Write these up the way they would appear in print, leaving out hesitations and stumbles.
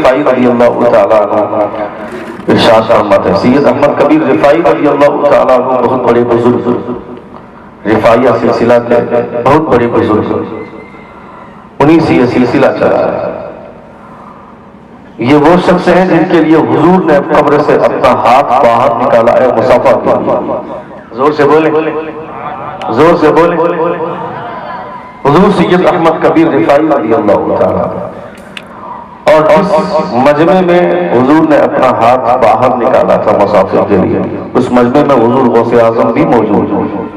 رفاعی رضی اللہ تعالیٰ عنہ ارشاد فرماتے ہیں، سید احمد کبیر رفاعی رضی اللہ تعالیٰ عنہ بہت بڑے بزرگ، رفاعیہ سلسلہ کے بہت بڑے بزرگ، انہی سے یہ سلسلہ چلا ہے۔ یہ وہ شخص ہیں جن کے لیے حضور نے قبر سے اپنا ہاتھ باہر نکالا ہے مصافحہ کے لیے۔ زور سے بولیں، زور سے بولیں۔ حضور سید احمد کبیر رفاعی رضی اللہ تعالیٰ، اور جس مجمع میں حضور نے اپنا ہاتھ باہر نکالا تھا مصافحہ کے لیے، اس مجمع میں حضور غوث اعظم بھی موجود ہیں۔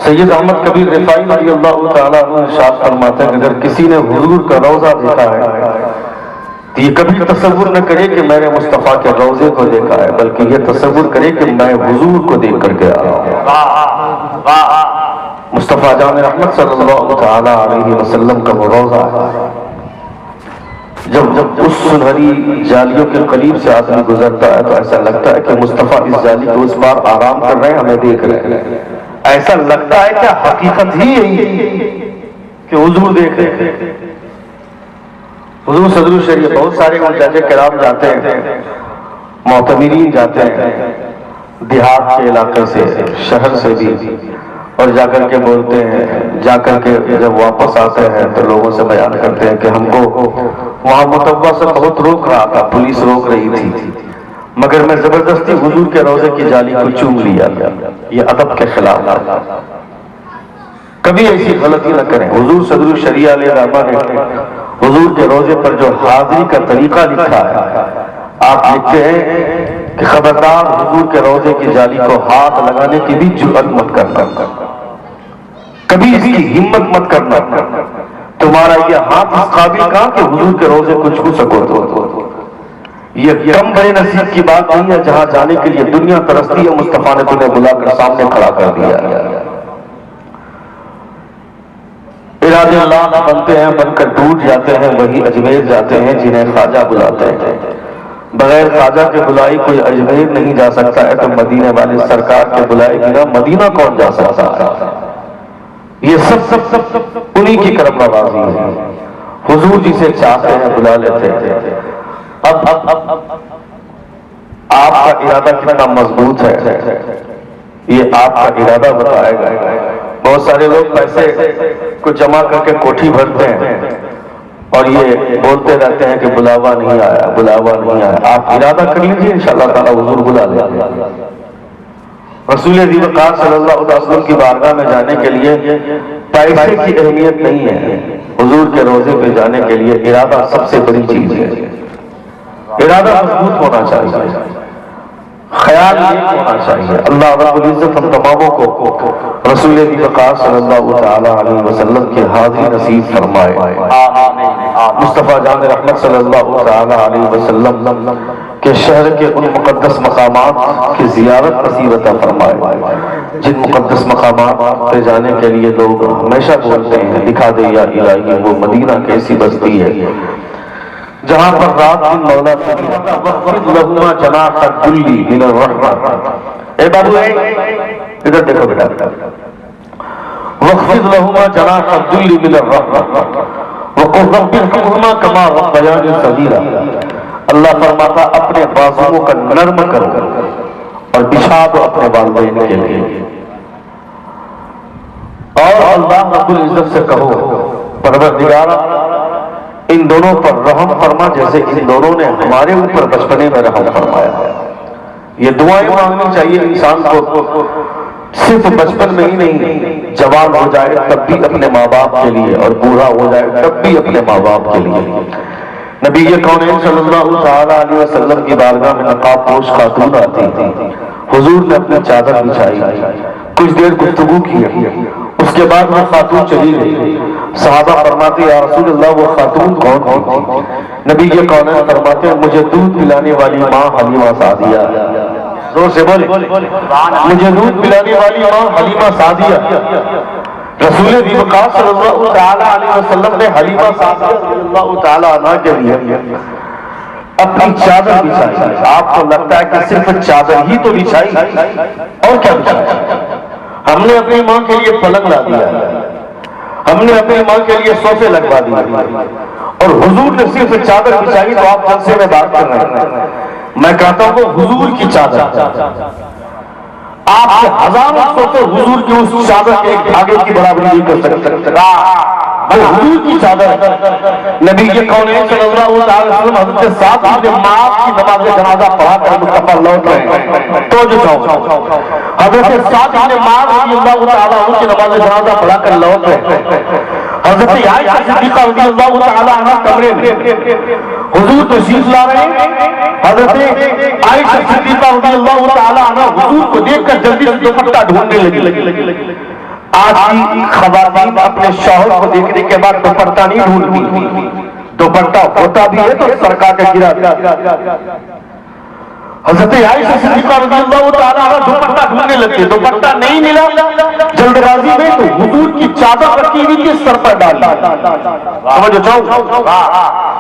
سید احمد کبیر رفاعی رضی اللہ تعالیٰ عنہ ارشاد فرماتے ہیں کہ اگر کسی نے حضور کا روضہ دیکھا ہے تو یہ کبھی تصور نہ کرے کہ میں نے مصطفیٰ کے روضے کو دیکھا ہے، بلکہ یہ تصور کرے کہ میں حضور کو دیکھ کر کے آیا ہوں۔ مصطفیٰ جان رحمت صلی اللہ تعالیٰ علیہ وسلم کا وہ روضہ ہے۔ جب اس سنہری جالیوں کے قریب سے آدمی گزرتا ہے تو ایسا لگتا ہے کہ مصطفیٰ اس جالی کو اس بار آرام کر رہے ہیں، ہمیں دیکھ رہے ہیں۔ ایسا لگتا ہے کہ حقیقت ہی یہی کہ حضور دیکھ رہے ہیں۔ حضور صدر الشریعہ بہت سارے حجاج کرام جاتے ہیں، معتمرین جاتے ہیں دیہات کے علاقے سے، شہر سے بھی، اور جا کر کے بولتے ہیں، جا کر کے جب واپس آتے ہیں تو لوگوں سے بیان کرتے ہیں کہ ہم کو وہاں متوبہ سے بہت روک رہا تھا، پولیس روک رہی تھی، مگر میں زبردستی حضور کے روضے کی جالی کو چوم لیا۔ یہ ادب کے خلاف ہے، کبھی ایسی غلطی نہ کریں۔ حضور صدر الشریعہ علیہ رحمہ نے حضور کے روضے پر جو حاضری کا طریقہ لکھا ہے، آپ لکھتے ہیں کہ خبردار حضور کے روضے کی جالی کو ہاتھ لگانے کی بھی جرأت مت کرنا، کبھی اس کی ہمت مت کرنا۔ تمہارا یہ ہاتھ اس قابل کہاں کہ حضور کے روضے کو چھو سکو تو یہ کم بڑے نصیب کی بات نہیں ہے جہاں جانے کے لیے دنیا ترستی ہے، مصطفیٰ نے تمہیں بلا کر سامنے کھڑا کر دیا۔ ارادے اللہ بنتے ہیں، بن کر ٹوٹ جاتے ہیں، وہی اجمیر جاتے ہیں جنہیں خواجہ بلاتے ہیں۔ بغیر خواجہ کے بلائی کوئی اجمیر نہیں جا سکتا ہے، تو مدینے والے سرکار کے بلائے بنا مدینہ کون جا سکتا ہے؟ یہ سب انہی کی کرم نوازی ہے۔ حضور جسے چاہتے ہیں بلا لیتے ہیں۔ اب آپ کا ارادہ کتنا مضبوط ہے یہ آپ کا ارادہ بتائے گا۔ بہت سارے لوگ پیسے کو جمع کر کے کوٹھی بھرتے ہیں اور یہ بولتے رہتے ہیں کہ بلاوا نہیں آیا، بلاوا نہیں آیا۔ آپ ارادہ کر لیجئے، انشاءاللہ تعالی حضور بلا لیں گے۔ رسول ذی وقار صلی اللہ علیہ وسلم کی بارگاہ میں جانے کے لیے پیسے کی اہمیت نہیں ہے، حضور کے روضے پہ جانے کے لیے ارادہ سب سے بڑی چیز ہے۔ ارادہ مضبوط ہونا چاہیے، خیال نیک ہونا چاہیے۔ اللہ رب العزت ہم تماموں کو رسول ذی وقار صلی اللہ تعالی علیہ وسلم کی حاضری نصیب فرمائے۔ مصطفیٰ جان رحمت صلی اللہ تعالی علیہ وسلم کے شہر کے ان مقدس مقامات کی زیارت نصیب عطا فرمائے جن مقدس مقامات پہ جانے کے لیے لوگ ہمیشہ بولتے ہیں دکھا دے یا الہی وہ مدینہ کیسی بستی ہے جہاں پر رات دن مولا وَخْفِضْ لَهُمَا جَنَاحَ الذُّلِّ مِنَ الرَّحْمَةِ۔ اے بابو ادھر دیکھو بیٹا، وَخْفِضْ لَهُمَا جَنَاحَ الذُّلِّ مِنَ الرَّحْمَةِ وَقُلْ رَبِّ ارْحَمْهُمَا كَمَا رَبَّيَانِي صَغِيرًا۔ اللہ فرماتا اپنے بازوؤں کا نرم کرو اور بچھا دو اپنے والدین کے لیے، اور اللہ رب العزت سے کہو پروردگارا ان دونوں پر رحم فرما جیسے ان دونوں نے ہمارے اوپر بچپنے میں رحم فرمایا۔ یہ دعائیں مانگنی چاہیے انسان کو، صرف بچپن میں ہی نہیں، جوان ہو جائے تب بھی اپنے ماں باپ کے لیے اور بوڑھا ہو جائے تب بھی اپنے ماں باپ کے لیے۔ نبی کونین صلی اللہ تعالی علیہ وسلم کی بارگاہ میں نقاب پوش خاتون آتی تھی، حضور نے اپنی چادر بچھائی، کچھ دیر گفتگو کی، اس کے بعد وہ خاتون چلی گئی۔ صحابہ فرماتے یا رسول اللہ وہ خاتون کون تھی؟ نبی کونین فرماتے مجھے دودھ پلانے والی ماں حلیمہ سعدیہ، زور سے بولے مجھے دودھ پلانے والی ماں حلیمہ سعدیہ۔ رسول ذی وقار صلی اللہ تعالی علیہ وسلم نے حلیمہ سعدیہ رضی اللہ تعالی عنہ کے لیے اپنی چادر بچھائی۔ آپ کو لگتا ہے کہ صرف چادر ہی تو بچھائی اور کیا بچھائی؟ ہم نے اپنی ماں کے لیے پلنگ لا دیا، ہم نے اپنی ماں کے لیے صوفے لگوا دیے اور حضور نے صرف چادر بچھائی تو آپ جلسے میں بات کر رہے ہیں. میں کہتا ہوں وہ حضور کی چادر, آپ سے ہزاروں صوفے حضور کی اس چادر کے ایک دھاگے کی برابری نہیں کر سکتے. حضور کی چادر. نبی کے کونین صلی اللہ علیہ وسلم حضرت سعد بن معاذ کی نماز جنازہ پڑھا کر مصطفیٰ لوٹ رہے ہیں. تو جو حضرت سعد بن معاذ رضی اللہ تعالیٰ عنہ کی نماز جنازہ پڑھا کر لوٹ رہے ہیں. حضرت عائشہ صدیقہ رضی اللہ تعالیٰ عنہ کمرے میں حضور تشریف لا رہے ہیں. حضرت عائشہ صدیقہ رضی اللہ تعالیٰ عنہ حضور کو دیکھ کر جلدی سے دوپٹہ ڈھونڈنے لگی. آج کی خواتین اپنے شوہر کو دیکھنے کے بعد دوپٹہ نہیں ڈھونڈتی, دوپٹہ ہوتا بھی ہے تو سرکا کے گرا. حضرت عائشہ صدیقہ رضی اللہ تعالیٰ عنہ دوپٹہ ڈھونڈنے لگے, دوپٹہ نہیں ملا. جلد بازی میں تو حضور کی چادر رکھی ہوئی تھی سر پر ڈال لی.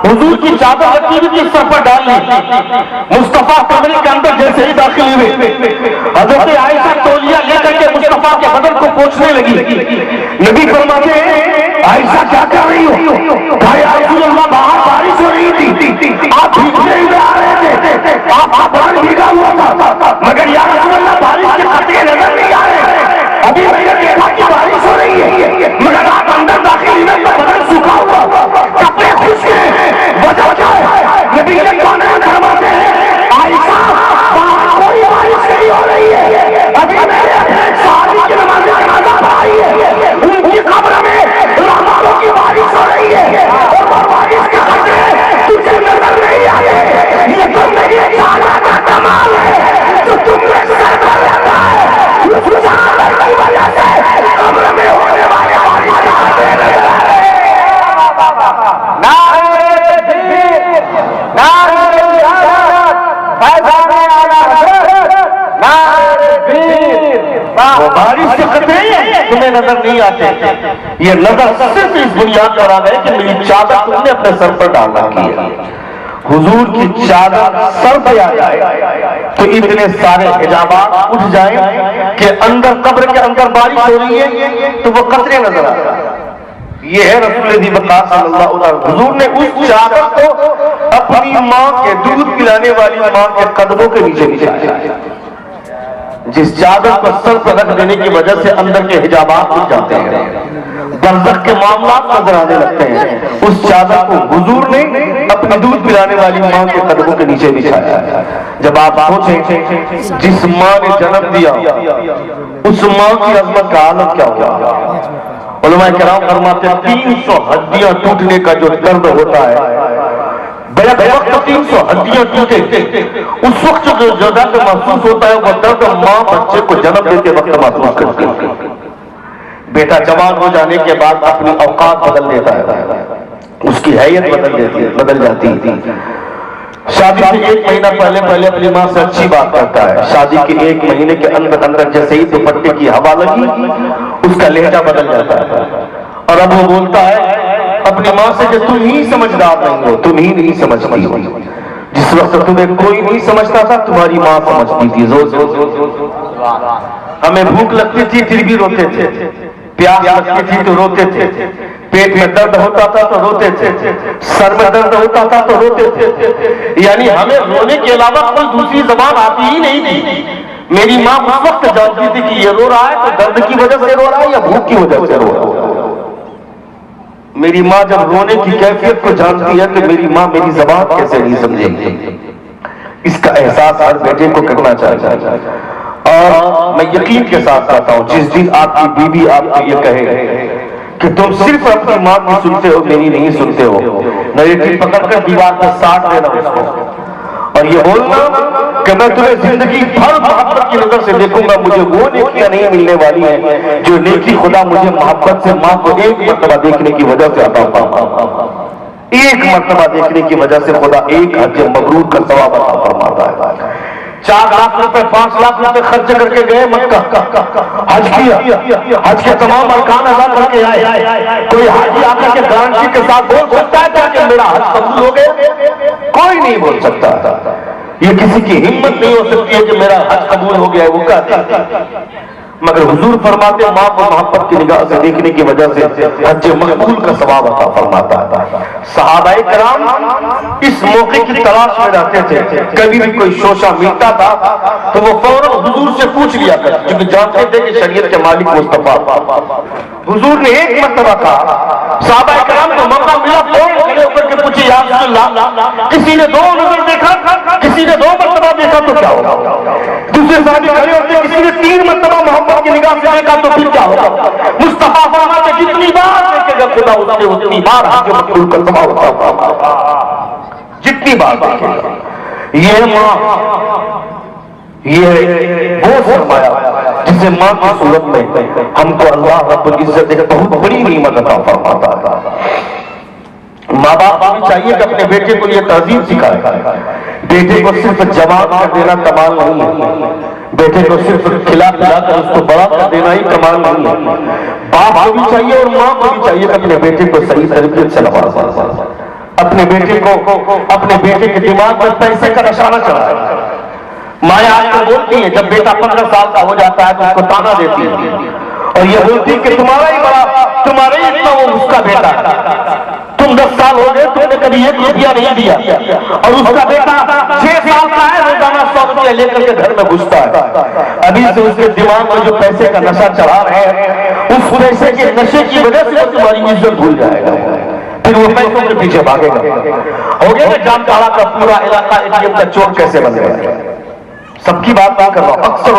حضور کی چادر رکھی ہوئی تھی سر پر ڈال لی. مصطفیٰ کمرے کے اندر جیسے ہی داخل ہوئے حضرت عائشہ تولیہ لے کر کے مصطفیٰ کے بدن کو پوچھنے لگی. نبی فرماتے ہیں عائشہ کیا کر رہی ہو؟ کہا یا رسول اللہ باہر بارش ہو رہی تھی, آپ بھیگنے ہوئے آ رہے تھے, آپ بدن بھیگا ہوا تھا, مگر یا رسول اللہ بارش کے قطرے نظر نہیں آ رہے. ابھی میں نے دیکھا کہ بارش ہو رہی ہے مگر آپ اندر داخل ہوئے تو بدن سوکھا ہوا, کپڑے خشک ہیں, وجہ کیا ہے؟ نبی کے کونین فرماتے ہیں عائشہ باہر کوئی بارش نہیں ہو رہی ہے, ابھی میں نے صحابی کی نماز جنازہ پڑھائی ہے, ان کی قبر میں رحمتوں کی بارش ہو رہی ہے اور وہ بارش کے قطرے تجھے نظر نہیں آئے. یہ تو میری چادر کا کمال ہے جو تم نے سر پر رکھا ہے. اس چادر کی وجہ سے قبر میں ہونے والے بارش کا قطرے نظر آ رہے ہیں. نعرہ تکبیر, نعرہ رسالت, فیضان اعلی حضرت, نعرہ تکبیر. وہ بارش کے قطرے تمہیں نظر نہیں آتے. یہ نظر صرف اس بنیاد پر آ گئے کہ میری چادر تم نے اپنے سر پر ڈالنا کی ہے. حضور کی چادر سر پہ آ جائے تو اتنے سارے حجابات اٹھ جائیں کہ اندر قبر کے اندر بارش ہو رہی ہے تو وہ قطرے نظر آ رہے ہیں. یہ ہے رسول دی وقار صلی اللہ علیہ وسلم. حضور نے اس چادر کو اپنی ماں کے دودھ پلانے والی ماں کے قدموں کے نیچے بچھایا, جس چادر کو سر پر رکھ دینے کی وجہ سے اندر کے حجابات اٹھ جاتے ہیں, برزخ کے معاملات نظر آنے لگتے ہیں. اس چادر کو حضور نے اپنی دودھ پلانے والی ماں کے قدموں کے نیچے بچھایا. جب آپ سوچیں جس ماں نے جنم دیا اس ماں کی عظمت کا عالم کیا ہوگا. علماء کرام فرماتے ہیں 300 ہڈیاں ٹوٹنے کا جو درد ہوتا ہے, بیک وقت 300 ہڈیاں ٹوٹے, اس وقت جو درد محسوس ہوتا ہے وہ درد ماں بچے کو جنم دیتے وقت محسوس کرتی ہے. بیٹا جوان ہو جانے کے بعد اپنی اوقات بدل دیتا ہے, اس کی حیت بدل جاتی ہے. شادی سے 1 مہینہ پہلے اپنی ماں سے اچھی بات کرتا ہے, شادی کے 1 مہینے کے اندر جیسے ہی دوپٹے کی ہوا لگی اس کا لہجہ بدل جاتا ہے اور اب وہ بولتا ہے اپنی ماں سے کہ تم ہی سمجھدار نہیں ہو, تم ہی نہیں سمجھتی ہو. جس وقت تمہیں کوئی نہیں سمجھتا تھا تمہاری ماں سمجھتی تھی. ہمیں بھوک لگتی تھی پھر بھی روتے تھے, پیاس لگتی تھی تو روتے تھے, پیٹ میں درد ہوتا تھا تو روتے تھے, سر میں درد ہوتا تھا تو روتے تھے. یعنی ہمیں رونے کے علاوہ کوئی دوسری زبان آتی ہی نہیں تھی. میری ماں اس وقت جانتی تھی کہ یہ رو رہا ہے تو درد کی وجہ سے رو رہا ہے یا بھوک کی وجہ سے رو رہا ہے. میری ماں جب رونے کی کیفیت کو جانتی ہے تو میری ماں میری زبان کیسے نہیں سمجھے گی. اس کا احساس ہر بیٹے کو کرنا چاہیے. اور میں یقین کے ساتھ کہتا ہوں جس دن آپ کی بیوی آپ کو یہ کہے کہ تم صرف اپنی ماں کی سنتے ہو میری نہیں سنتے ہو, نریٹی پکڑ کر دیوار پر ساٹ دینا اس کو اور یہ بولنا کہ میں تمہیں زندگی بھر محبت کی نظر سے دیکھوں گا, مجھے وہ نیکیاں نہیں ملنے والی ہیں جو نیکی خدا مجھے محبت سے ماں کو 1 مرتبہ دیکھنے کی وجہ سے عطا فرماتا ہے. 1 مرتبہ دیکھنے کی وجہ سے خدا 1 حج مبرور کا ثواب عطا فرماتا ہے. 4 لاکھ روپے 5 لاکھ روپے خرچ کر کے گئے مکہ, حج کیا, حج کے تمام ارکان ادا کر کے آئے. کوئی حاجی آ کر کے گارنٹی کے ساتھ بول سکتا ہے کیا کہ میرا حج قبول ہو گیا؟ کوئی نہیں بول سکتا. یہ کسی کی ہمت نہیں ہو سکتی ہے کہ میرا حج قبول ہو گیا. وہ کہتے ہیں مگر حضور فرماتے ماں کو محبت کی نگاہ سے دیکھنے کی وجہ سے حج مقبول کا ثواب عطا فرماتا ہے۔ صحابہ کرام اس موقع کی تلاش میں رہتے تھے، کبھی بھی کوئی شوشہ ملتا تھا تو وہ فوراً حضور سے پوچھ لیا کرتے، کیونکہ جانتے تھے کہ شریعت کے مالک مصطفیٰ۔ حضور نے ایک مرتبہ کہا، صحابہ کرام کو موقع ملا فوراً کھڑے ہو کر کے پوچھے، یا رسول اللہ کسی نے 2 نظر دیکھا، کسی نے 2 مرتبہ دیکھا تو کیا ہوگا؟ دوسرے صحابی کھڑے ہوتے، کسی نے 3 مرتبہ محبت کی نگاہ سے دیکھا تو پھر کیا ہوگا؟ مصطفیٰ فرماتے جتنی بار دیکھے گا خدا اس نے اتنی بار حج مقبول کا ثواب عطا فرمائے، جتنی بار دیکھے گا۔ یہ ماں، یہ وہ فرمایا جسے ماں کی صورت میں ہم کو اللہ رب العزت ایک بہت بڑی نعمت عطا فرماتا ہے۔ ماں باپ کو بھی چاہیے کہ اپنے بیٹے کو یہ تہذیب سکھائے، بیٹے کو صرف جوان کر دینا کمال نہیں ہے، بیٹے کو صرف کھلا پلا کر اس کو بڑا کر دینا ہی کمال نہیں ہے۔ باپ کو بھی چاہیے اور ماں کو بھی چاہیے کہ اپنے بیٹے کو صحیح تربیت سے نوازے، اپنے بیٹے کو اپنے بیٹے کے دماغ میں پیسے کا نشانہ چڑھائے۔ مائیں آج کل بولتی ہیں جب بیٹا 15 سال کا ہو جاتا ہے تو اس کو تانا دیتی ہے اور یہ بولتی ہے کہ تمہارا ہی بڑا، تمہارا ہی اتنا وہ اس کا بیٹا ہے، تم 10 سال ہو گئے تم نے کبھی 1 روپیہ نہیں دیا، اور اس کا بیٹا 6 سال کا ہے روزانہ 100 روپیہ لے کر کے گھر میں گھستا ہے۔ ابھی سے اس کے دماغ میں جو پیسے کا نشہ چڑھا رہے ہیں، اس پیسے کے نشے کی وجہ سے وہ تمہاری عزت بھول جائے گا، پھر وہ پیسوں کے پیچھے بھاگے گا۔ ہو گیا نا جامتاڑا کا پورا علاقہ ATM کا چور کیسے بن گیا؟ سب کی بات نہ کر رہا ہوں، اکثر